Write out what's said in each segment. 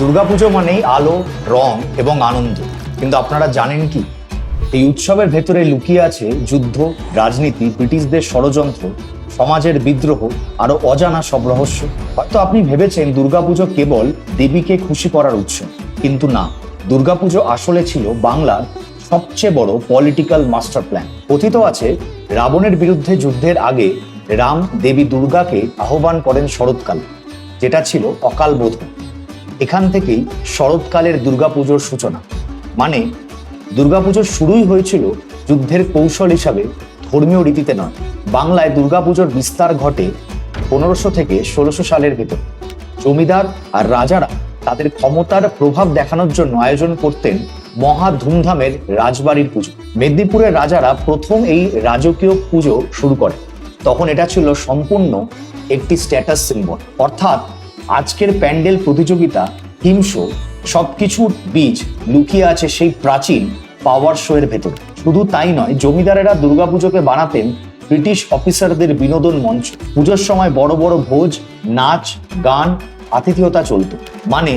দুর্গাপুজো মানেই আলো, রং এবং আনন্দ। কিন্তু আপনারা জানেন কি, এই উৎসবের ভেতরে লুকিয়ে আছে যুদ্ধ, রাজনীতি, ব্রিটিশদের ষড়যন্ত্র, সমাজের বিদ্রোহ, আরো অজানা সব রহস্য। হয়তো আপনি ভেবেছেন দুর্গাপুজো কেবল দেবীকে খুশি করার উৎসব, কিন্তু না, দুর্গাপুজো আসলে ছিল বাংলার সবচেয়ে বড় পলিটিক্যাল মাস্টার প্ল্যান। কথিত আছে, রাবণের বিরুদ্ধে যুদ্ধের আগে রাম দেবী দুর্গাকে আহ্বান করেন শরৎকালে, যেটা ছিল অকাল বোধন। এখান থেকেই শরৎকালের দুর্গাপুজোর সূচনা। মানে দুর্গাপুজোর শুরুই হয়েছিল যুদ্ধের কৌশল হিসাবে, ধর্মীয় রীতিতে নয়। বাংলায় দুর্গাপুজোর বিস্তার ঘটে 1500 থেকে 1600 সালের ভেতর। জমিদার আর রাজারা তাদের ক্ষমতার প্রভাব দেখানোর জন্য আয়োজন করতেন মহা ধুমধামের রাজবাড়ির পুজো। মেদিনীপুরের রাজারা প্রথম এই রাজকীয় পুজো শুরু করে। তখন এটা ছিল সম্পূর্ণ একটি স্ট্যাটাস সিম্বল, অর্থাৎ আজকের প্যান্ডেল, প্রতিযোগিতা, থিম শো, সবকিছুর বীজ লুকিয়ে আছে সেই প্রাচীন পাওয়ার শো এর ভেতর। শুধু তাই নয়, জমিদারেরা দুর্গাপুজোকে বানাতেন ব্রিটিশ অফিসারদের বিনোদন মঞ্চ। পুজোর সময় বড় বড় ভোজ, নাচ, গান, আতিথেয়তা চলত। মানে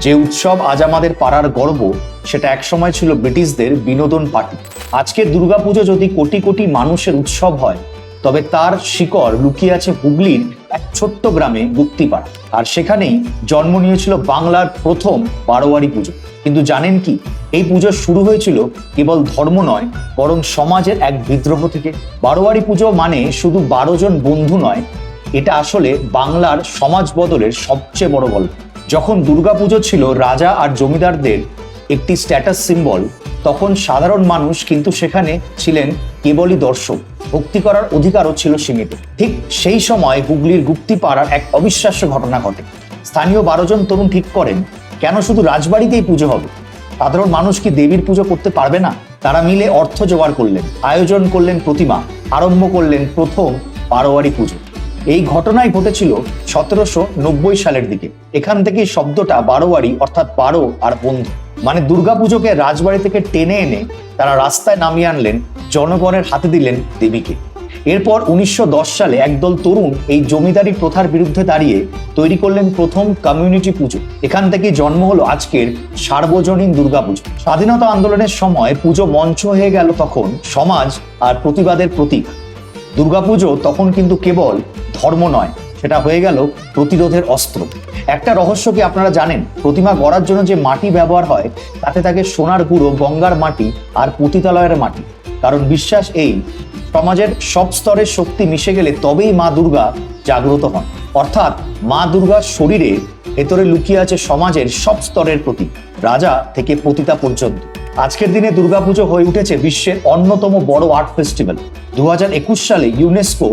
যে উৎসব আজ আমাদের পাড়ার গর্ব, সেটা একসময় ছিল ব্রিটিশদের বিনোদন পার্টি। আজকের দুর্গাপুজো যদি কোটি কোটি মানুষের উৎসব হয়, তবে তার শিকড় লুকিয়ে আছে হুগলির এক ছোট্ট গ্রামে গুপ্তিপাড়া। আর সেখানেই জন্ম নিয়েছিল বাংলার প্রথম বারোয়ারি পুজো। কিন্তু জানেন কি, এই পুজো শুরু হয়েছিল কেবল ধর্ম নয়, বরং সমাজের এক বিদ্রোহ থেকে। বারোয়ারি পুজো মানে শুধু 12 জন বন্ধু নয়, এটা আসলে বাংলার সমাজ বদলের সবচেয়ে বড় গল্প। যখন দুর্গাপুজো ছিল রাজা আর জমিদারদের একটি স্ট্যাটাস সিম্বল, তখন সাধারণ মানুষ কিন্তু সেখানে ছিলেন কেবলই দর্শক। ভক্তি করার অধিকারও ছিল সীমিত। ঠিক সেই সময় হুগলির গুপ্তিপাড়ার এক অবিশ্বাস্য ঘটনা ঘটে। স্থানীয় 12 জন তরুণ ঠিক করেন, কেন শুধু রাজবাড়িতেই পুজো হবে? সাধারণ মানুষ কি দেবীর পুজো করতে পারবে না? তারা মিলে অর্থ জোগাড় করলেন, আয়োজন করলেন প্রতিমা, আরম্ভ করলেন প্রথম বারোয়ারি পুজো। এই ঘটনাই ঘটেছিল 1790 সালের দিকে। এখান থেকেই শব্দটা বারোয়ারি, অর্থাৎ 12 আর বন্ধু। মানে দুর্গাপুজোকে রাজবাড়ি থেকে টেনে এনে তারা রাস্তায় নামিয়ে আনলেন, জনগণের হাতে দিলেন দেবীকে। এরপর 1910 সালে একদল তরুণ এই জমিদারি প্রথার বিরুদ্ধে দাঁড়িয়ে তৈরি করলেন প্রথম কমিউনিটি পুজো। এখান থেকে জন্ম হলো আজকের সার্বজনীন দুর্গাপুজো। স্বাধীনতা আন্দোলনের সময় পুজো মঞ্চ হয়ে গেল তখন সমাজ আর প্রতিবাদের প্রতীক। দুর্গাপুজো তখন কিন্তু কেবল ধর্ম নয়, সেটা হয়ে গেল প্রতিরোধের অস্ত্র। একটা রহস্য কি আপনারা জানেন? প্রতিমা গড়ার জন্য যে মাটি ব্যবহার হয়, তাতে থাকে সোনার গুঁড়ো, গঙ্গার মাটি আর পতিতালয়ের মাটি। কারণ বিশ্বাস এই, সমাজের সব স্তরের শক্তি মিশে গেলে তবেই মা দুর্গা জাগ্রত হন। অর্থাৎ মা দুর্গার শরীরে ভেতরে লুকিয়ে আছে সমাজের সব স্তরের প্রতীক, রাজা থেকে পতিতা পর্যন্ত। আজকের দিনে দুর্গাপুজো হয়ে উঠেছে বিশ্বের অন্যতম বড় আর্ট ফেস্টিভ্যাল। 2021 সালে ইউনেস্কো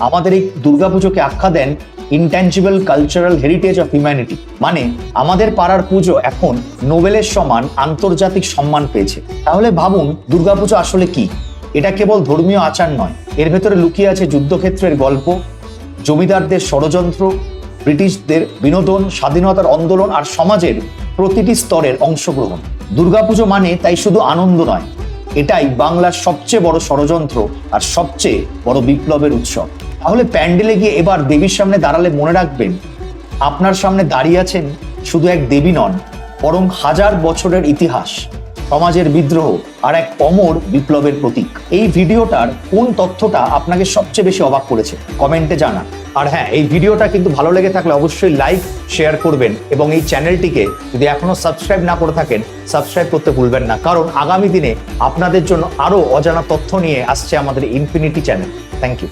আমাদের এই দুর্গাপুজোকে আখ্যা দেন intangible cultural heritage of humanity. মানে আমাদের পাড়ার পুজো এখন নোবেলের সমান আন্তর্জাতিক সম্মান পেয়েছে। তাহলে ভাবুন, দুর্গাপুজো আসলে কি? এটা কেবল ধর্মীয় আচার নয়, এর ভেতরে লুকিয়ে আছে যুদ্ধক্ষেত্রের গল্প, জমিদারদের ষড়যন্ত্র, ব্রিটিশদের বিনোদন, স্বাধীনতার আন্দোলন আর সমাজের প্রতিটি স্তরের অংশগ্রহণ। দুর্গাপুজো মানে তাই শুধু আনন্দ নয়, এটাই বাংলার সবচেয়ে বড় ষড়যন্ত্র আর সবচেয়ে বড় বিপ্লবের উৎসব। তাহলে প্যান্ডেলে গিয়ে এবার দেবীর সামনে দাঁড়ালে মনে রাখবেন, আপনার সামনে দাঁড়িয়ে আছেন শুধু এক দেবী নন, বরং হাজার বছরের ইতিহাস, সমাজের বিদ্রোহ আর এক অমর বিপ্লবের প্রতীক। এই ভিডিওটার কোন তথ্যটা আপনাকে সবচেয়ে বেশি অবাক করেছে কমেন্টে জানান। আর হ্যাঁ, এই ভিডিওটা কিন্তু ভালো লেগে থাকলে অবশ্যই লাইক, শেয়ার করবেন এবং এই চ্যানেলটিকে যদি এখনো সাবস্ক্রাইব না করে থাকেন, সাবস্ক্রাইব করতে ভুলবেন না। কারণ আগামী দিনে আপনাদের জন্য আরো অজানা তথ্য নিয়ে আসছে আমাদের ইনফিনিটি চ্যানেল। Thank you.